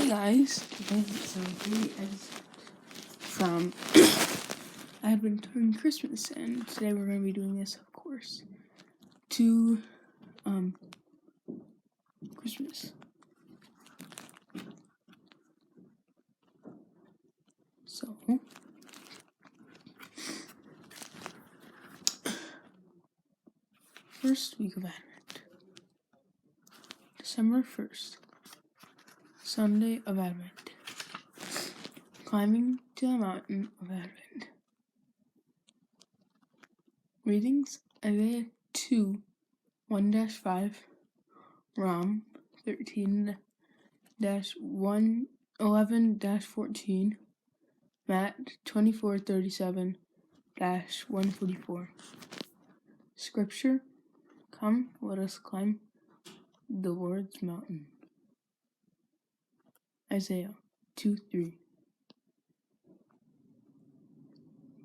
Hey guys, today is a re-excerpt from Advent and Christmas, and today we're going to be doing this, of course, to Christmas. So, first week of Advent, December 1st, Sunday of Advent, climbing to the mountain of Advent. Readings, Isaiah 2, 1-5, Rom 13-11-14, Matt 24:37-144. Scripture, come, let us climb the Lord's mountain. Isaiah 2:3.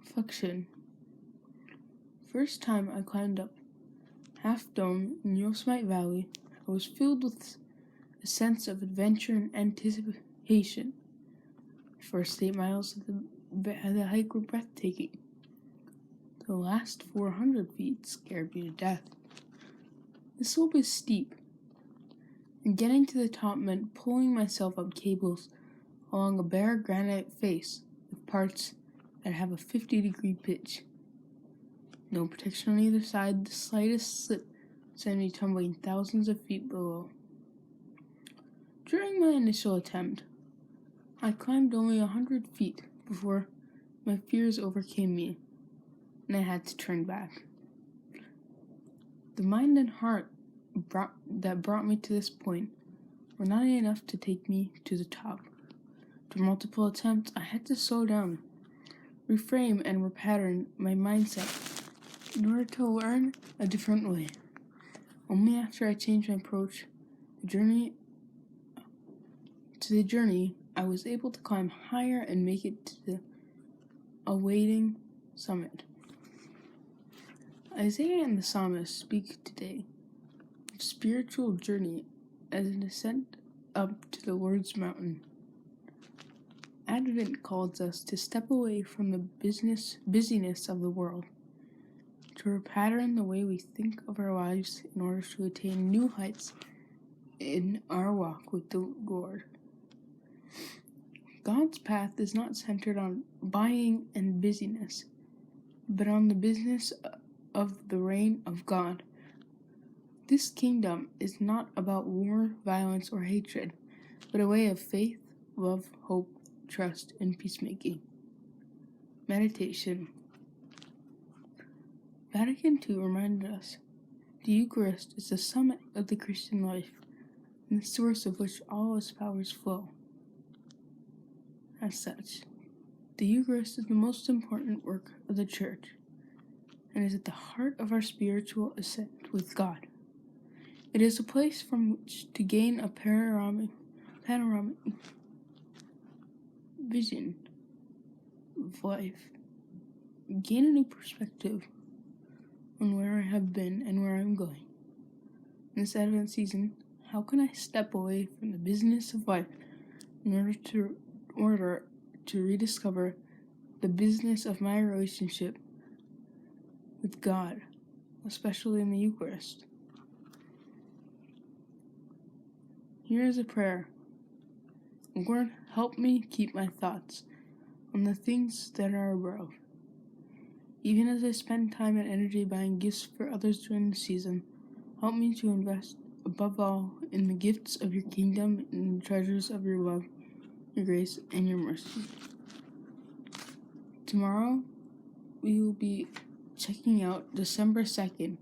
Reflection. First time I climbed up Half Dome in Yosemite Valley, I was filled with a sense of adventure and anticipation. The first 8 miles of the hike were breathtaking. The last 400 feet scared me to death. The slope is steep, and getting to the top meant pulling myself up cables along a bare granite face with parts that have a 50-degree pitch. No protection on either side, the slightest slip sent me tumbling thousands of feet below. During my initial attempt, I climbed only 100 feet before my fears overcame me, and I had to turn back. The mind and heart that brought me to this point were not enough to take me to the top. After multiple attempts, I had to slow down, reframe, and repattern my mindset in order to learn a different way. Only after I changed my approach to the journey, I was able to climb higher and make it to the awaiting summit. Isaiah and the psalmist speak today of spiritual journey as an ascent up to the Lord's mountain. Advent calls us to step away from the busyness of the world, to repattern the way we think of our lives in order to attain new heights in our walk with the Lord. God's path is not centered on buying and busyness, but on the business of the reign of God. This kingdom is not about war, violence, or hatred, but a way of faith, love, hope, trust, and peacemaking. Meditation. Vatican II reminded us the Eucharist is the summit of the Christian life and the source of which all its powers flow. As such, the Eucharist is the most important work of the Church and is at the heart of our spiritual ascent with God. It is a place from which to gain a panoramic vision of life, gain a new perspective on where I have been and where I'm going. In this Advent season, how can I step away from the business of life in order to rediscover the business of my relationship with God, especially in the Eucharist? Here is a prayer. Lord, help me keep my thoughts on the things that are above. Even as I spend time and energy buying gifts for others during the season, help me to invest above all in the gifts of your kingdom and the treasures of your love, your grace, and your mercy. Tomorrow, we will be checking out December 2nd,